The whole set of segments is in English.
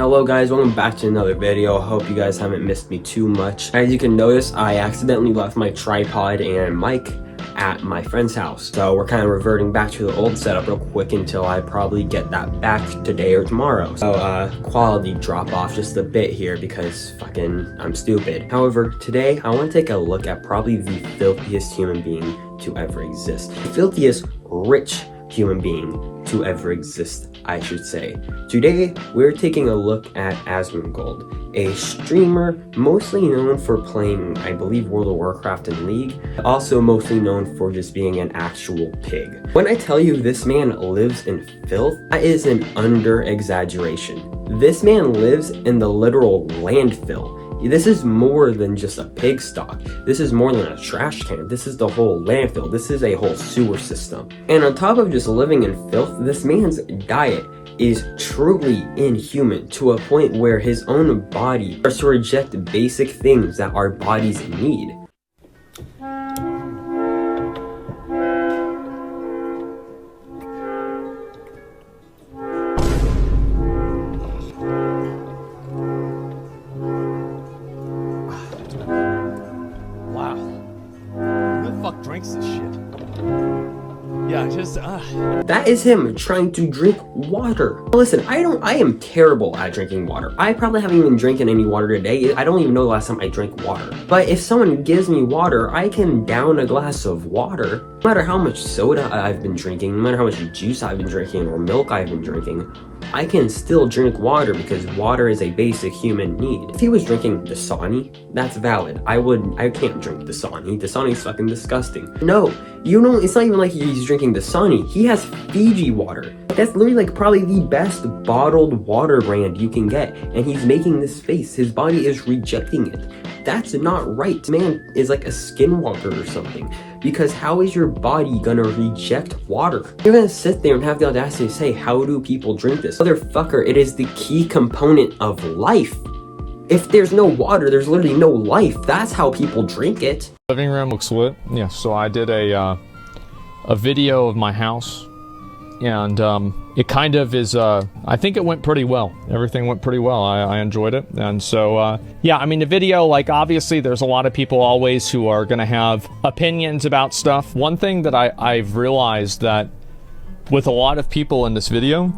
Hello guys, welcome back to another video. Hope you guys haven't missed me too much. As you can notice, I accidentally left my tripod and mic at my friend's house. So we're kind of reverting back to the old setup real quick until I probably get that back today or tomorrow. So quality drop off just a bit here because fucking I'm stupid. However, today I want to take a look at probably the filthiest human being to ever exist. The filthiest rich human being to ever exist, I should say. Today, we're taking a look at AsmonGold, a streamer mostly known for playing, I believe, World of Warcraft and League, also mostly known for just being an actual pig. When I tell you this man lives in filth, that is an under-exaggeration. This man lives in the literal landfill. This is more than just a pig stock. This is more than a trash can. This is the whole landfill. This is a whole sewer system. And on top of just living in filth, this man's diet is truly inhuman to a point where his own body starts to reject basic things that our bodies need. Drinks this shit. Yeah, just That is him trying to drink water. Listen, I am terrible at drinking water. I probably haven't even drinking any water today. I don't even know the last time I drank water. But if someone gives me water, I can down a glass of water. No matter how much soda I've been drinking, no matter how much juice I've been drinking or milk I've been drinking, I can still drink water because water is a basic human need. If he was drinking Dasani, that's valid. I can't drink Dasani. Dasani's fucking disgusting. No, you know, it's not even like he's drinking Dasani. He has Fiji water. That's literally like probably the best bottled water brand you can get. And he's making this face. His body is rejecting it. That's not right. This man is like a skinwalker or something. Because how is your body gonna reject water? You're gonna sit there and have the audacity to say, how do people drink this? Motherfucker, it is the key component of life. If there's no water, there's literally no life. That's how people drink it. living room looks lit. Yeah, so I did a video of my house, and it kind of is, I think it went pretty well. Everything went pretty well. I enjoyed it. And so, yeah, I mean, the video, like, obviously there's a lot of people always who are gonna have opinions about stuff. One thing that I've realized that with a lot of people in this video,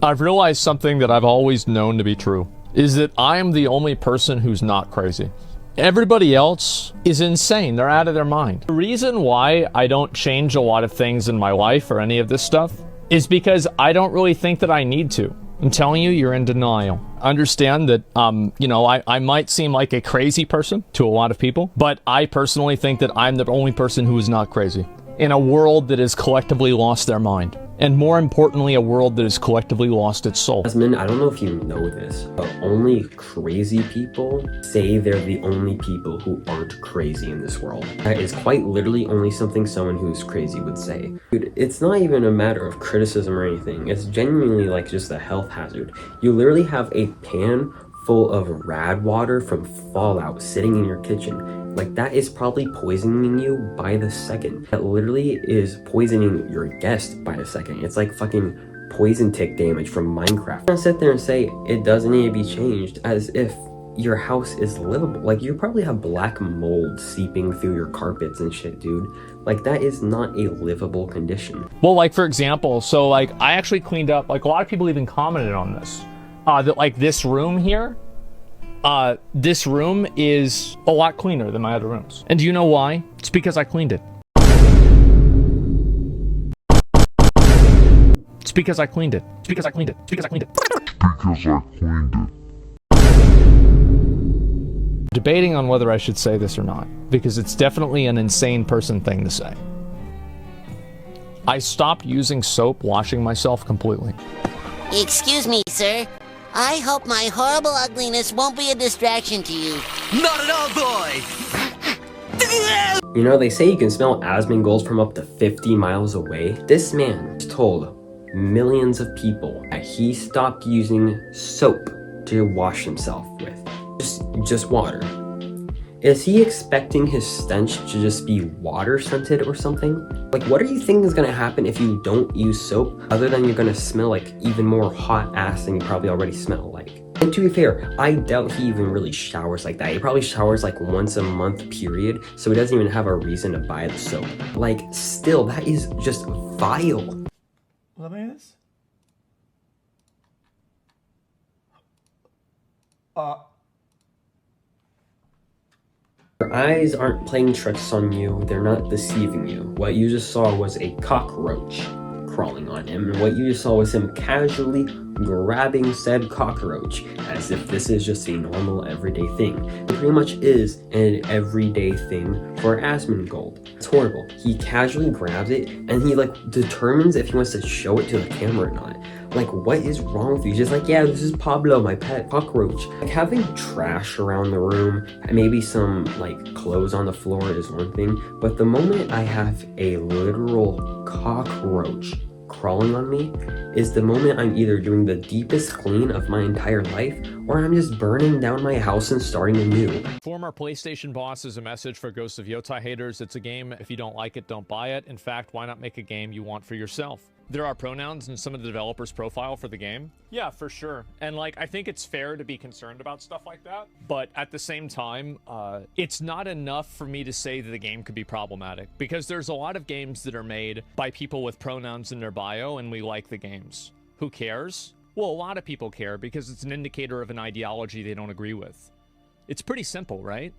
I've realized something that I've always known to be true, is that I am the only person who's not crazy. Everybody else is insane. They're out of their mind. The reason why I don't change a lot of things in my life or any of this stuff is because I don't really think that I need to. I'm telling you, you're in denial. Understand that, you know, I might seem like a crazy person to a lot of people, but I personally think that I'm the only person who is not crazy in a world that has collectively lost their mind. And more importantly, a world that has collectively lost its soul. Asmon, I don't know if you know this, but only crazy people say they're the only people who aren't crazy in this world. That is quite literally only something someone who's crazy would say. Dude, it's not even a matter of criticism or anything. It's genuinely like just a health hazard. You literally have a pan full of rad water from Fallout sitting in your kitchen. Like, that is probably poisoning you by the second. That literally is poisoning your guest by the second. It's like fucking poison tick damage from Minecraft. I'm gonna sit there and say it doesn't need to be changed as if your house is livable. Like, you probably have black mold seeping through your carpets and shit, dude. Like, that is not a livable condition. Well, like, for example, so like I actually cleaned up, like a lot of people even commented on this, that like this room here, this room is a lot cleaner than my other rooms. And do you know why? It's because I cleaned it. It's because I cleaned it. It's because I cleaned it. It's because I cleaned it. Because I cleaned it. Debating on whether I should say this or not, because it's definitely an insane person thing to say. I stopped using soap washing myself completely. Excuse me, sir. I hope my horrible ugliness won't be a distraction to you. Not at all, boy! You know, they say you can smell AsmonGold from up to 50 miles away. This man has told millions of people that he stopped using soap to wash himself with. Just water. Is he expecting his stench to just be water scented or something? Like, what do you think is gonna happen if you don't use soap other than you're gonna smell like even more hot ass than you probably already smell like? And to be fair, I doubt he even really showers like that. He probably showers like once a month period, so he doesn't even have a reason to buy the soap. Like, still, that is just vile. Let me this. Your eyes aren't playing tricks on you, they're not deceiving you. What you just saw was a cockroach crawling on him, and what you just saw was him casually grabbing said cockroach as if this is just a normal everyday thing. It pretty much is an everyday thing for AsmonGold. It's horrible. He casually grabs it and he like determines if he wants to show it to the camera or not. Like, what is wrong with you? He's just like, yeah, this is Pablo, my pet cockroach. Like, having trash around the room, maybe some like clothes on the floor is one thing, but the moment I have a literal cockroach crawling on me is the moment I'm either doing the deepest clean of my entire life or I'm just burning down my house and starting anew. Former PlayStation boss is a message for Ghost of Yotai haters. It's a game. If you don't like it, don't buy it. In fact, why not make a game you want for yourself? There are pronouns in some of the developers' profile for the game. Yeah, for sure. And like, I think it's fair to be concerned about stuff like that. But at the same time, it's not enough for me to say that the game could be problematic, because there's a lot of games that are made by people with pronouns in their bio and we like the games. Who cares? Well, a lot of people care because it's an indicator of an ideology they don't agree with. It's pretty simple, right?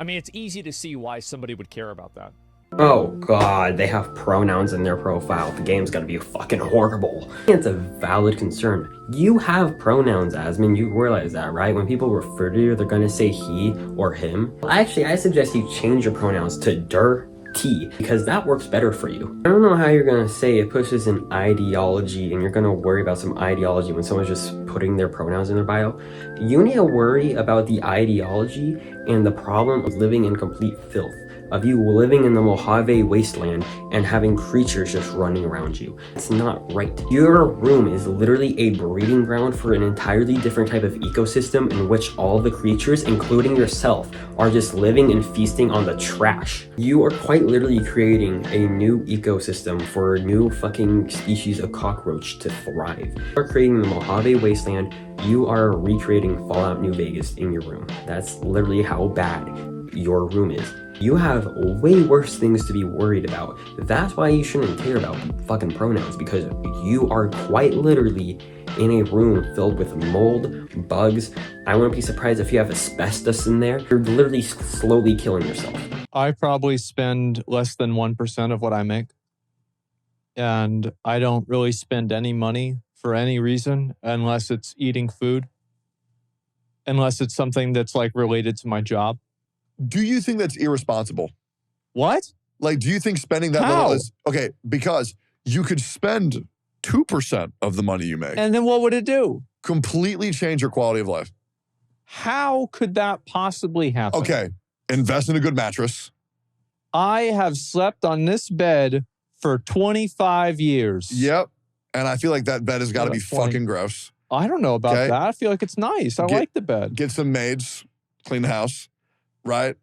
I mean, it's easy to see why somebody would care about that. Oh god, they have pronouns in their profile. The game's gotta be fucking horrible. It's a valid concern. You have pronouns, Asmon. You realize that, right? When people refer to you, they're gonna say he or him. Actually, I suggest you change your pronouns to der, T, because that works better for you. I don't know how you're gonna say it pushes an ideology and you're gonna worry about some ideology when someone's just putting their pronouns in their bio. You need to worry about the ideology and the problem of living in complete filth, of you living in the Mojave wasteland and having creatures just running around you. It's not right. Your room is literally a breeding ground for an entirely different type of ecosystem in which all the creatures, including yourself, are just living and feasting on the trash. You are quite literally creating a new ecosystem for a new fucking species of cockroach to thrive. You are creating the Mojave wasteland. You are recreating Fallout New Vegas in your room. That's literally how bad your room is. You have way worse things to be worried about. That's why you shouldn't care about fucking pronouns, because you are quite literally in a room filled with mold, bugs. I wouldn't be surprised if you have asbestos in there. You're literally slowly killing yourself. I probably spend less than 1% of what I make. And I don't really spend any money for any reason unless it's eating food. Unless it's something that's like related to my job. Do you think that's irresponsible? What? Like, do you think spending that little is... Okay, because you could spend 2% of the money you make. And then what would it do? Completely change your quality of life. How could that possibly happen? Okay, invest in a good mattress. I have slept on this bed for 25 years. Yep, and I feel like that bed has got to be fucking gross. I don't know about that. I feel like it's nice. I like the bed. Get some maids, clean the house. Right?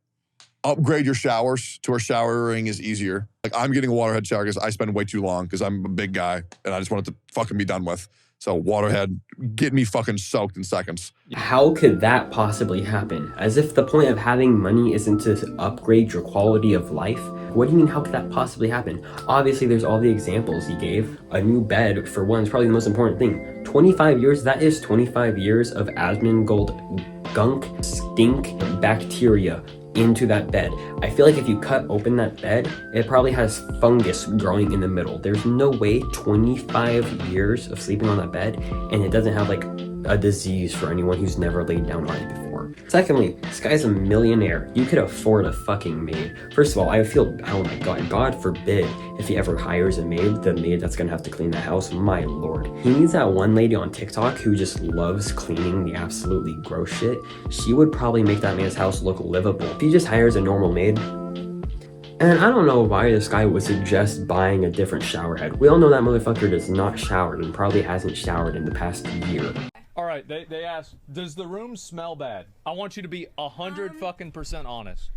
Upgrade your showers to where showering is easier. Like, I'm getting a waterhead shower because I spend way too long because I'm a big guy and I just want it to fucking be done with. So waterhead, get me fucking soaked in seconds. How could that possibly happen? As if the point of having money isn't to upgrade your quality of life? What do you mean, how could that possibly happen? Obviously, there's all the examples he gave. A new bed, for one, is probably the most important thing. 25 years, that is 25 years of AsmonGold gunk, stink, bacteria into that bed. I feel like if you cut open that bed, it probably has fungus growing in the middle. There's no way 25 years of sleeping on that bed and it doesn't have like a disease for anyone who's never laid down on it before. Secondly, this guy's a millionaire. You could afford a fucking maid. First of all, I feel, oh my god, God forbid if he ever hires a maid, the maid that's gonna have to clean the house, my lord. He needs that one lady on TikTok who just loves cleaning the absolutely gross shit. She would probably make that man's house look livable. If he just hires a normal maid, and I don't know why this guy would suggest buying a different shower head. We all know that motherfucker does not shower and probably hasn't showered in the past year. All right, they asked, does the room smell bad? I want you to be 100% honest.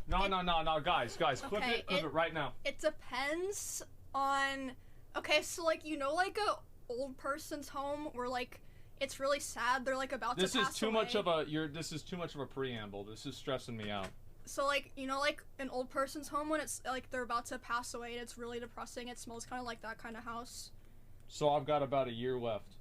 No, guys, clip it right now. It depends on, okay, so like, you know, like a old person's home where like it's really sad. They're like about This to is pass too away. much of a this is too much of a preamble. This is stressing me out. So like, you know, like an old person's home when it's like they're about to pass away and it's really depressing. It smells kind of like that kind of house. So I've got about a year left.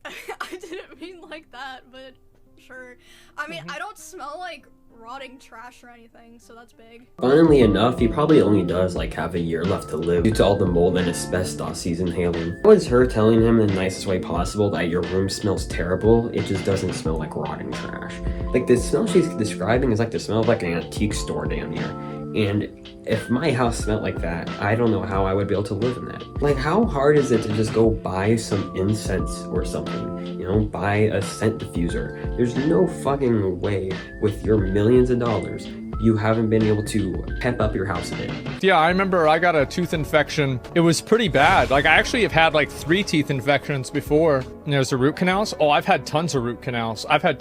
I didn't mean like that, but sure. I mean, I don't smell like rotting trash or anything, so that's big. Funnily enough, he probably only does like have a year left to live due to all the mold and asbestos he's inhaling. It was her telling him in the nicest way possible that your room smells terrible, it just doesn't smell like rotting trash. Like the smell she's describing is like the smell of like an antique store damn near. And if my house smelled like that, I don't know how I would be able to live in that. Like, how hard is it to just go buy some incense or something? You know, buy a scent diffuser. There's no fucking way with your millions of dollars you haven't been able to pep up your house a bit. Yeah, I remember I got a tooth infection. It was pretty bad. Like, I actually have had like 3 teeth infections before. And there's the root canals. Oh, I've had tons of root canals. I've had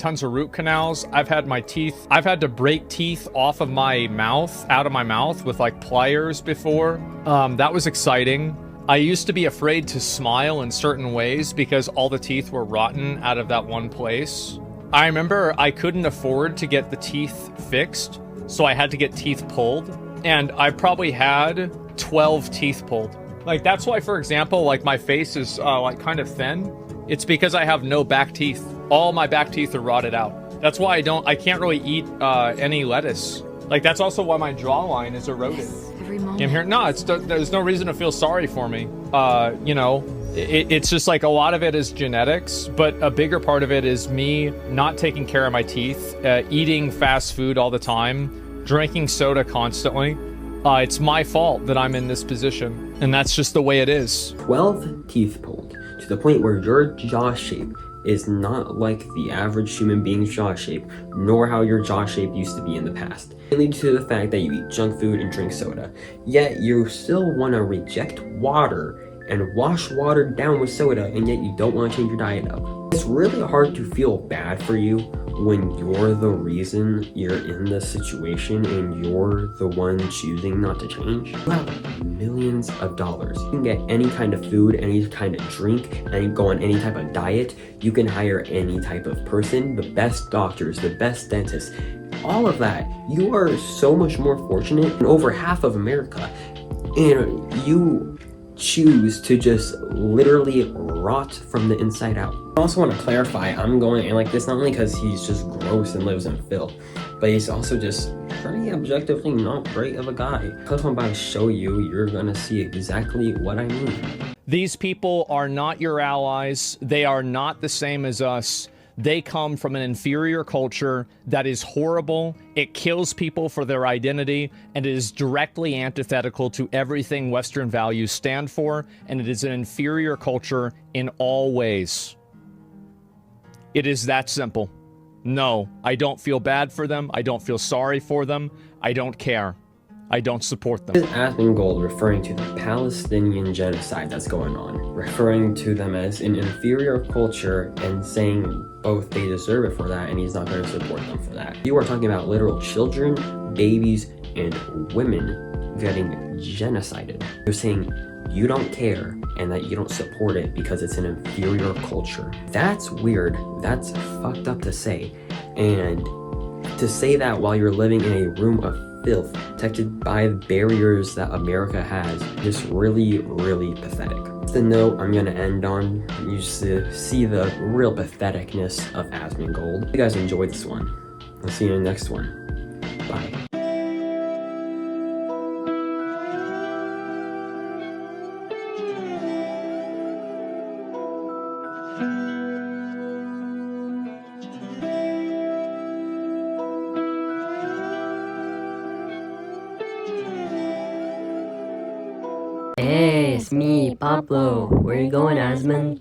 my teeth. I've had to break teeth off of my mouth, out of my mouth with like pliers before. That was exciting. I used to be afraid to smile in certain ways because all the teeth were rotten out of that one place. I remember I couldn't afford to get the teeth fixed, so I had to get teeth pulled, and I probably had 12 teeth pulled. Like, that's why, for example, like my face is like kind of thin. It's because I have no back teeth. All my back teeth are rotted out. That's why I can't really eat any lettuce. Like, that's also why my jawline is eroded. Yes, every moment. I'm here. No, there's no reason to feel sorry for me. You know, it's just like a lot of it is genetics, but a bigger part of it is me not taking care of my teeth, eating fast food all the time, drinking soda constantly. It's my fault that I'm in this position, and that's just the way it is. 12 teeth pulled, to the point where your jaw shape is not like the average human being's jaw shape, nor how your jaw shape used to be in the past. Mainly due to the fact that you eat junk food and drink soda. Yet you still want to reject water and wash water down with soda, and yet you don't want to change your diet up. It's really hard to feel bad for you when you're the reason you're in this situation and you're the one choosing not to change. You have millions of dollars. You can get any kind of food, any kind of drink, and go on any type of diet. You can hire any type of person, the best doctors, the best dentists, all of that. You are so much more fortunate than over half of America, and you choose to just literally rot from the inside out. I also want to clarify, I'm going in like this not only because he's just gross and lives in filth, but he's also just pretty objectively not great of a guy. Because I'm about to show you, you're gonna see exactly what I mean. These people are not your allies. They are not the same as us. They come from an inferior culture that is horrible. It kills people for their identity, and it is directly antithetical to everything Western values stand for, and it is an inferior culture in all ways. It is that simple. No, I don't feel bad for them. I don't feel sorry for them. I don't care. I don't support them. This is AsmonGold referring to the Palestinian genocide that's going on, referring to them as an inferior culture and saying both they deserve it for that and he's not going to support them for that. You are talking about literal children, babies, and women getting genocided. You're saying you don't care and that you don't support it because it's an inferior culture. That's weird. That's fucked up to say. And to say that while you're living in a room of filth, protected by the barriers that America has, is really, really pathetic. That's the note I'm gonna end on. You see the real patheticness of AsmonGold. Hope you guys enjoyed this one. I'll see you in the next one. Bye. Hey, it's me, Pablo. Where you going, Asmon?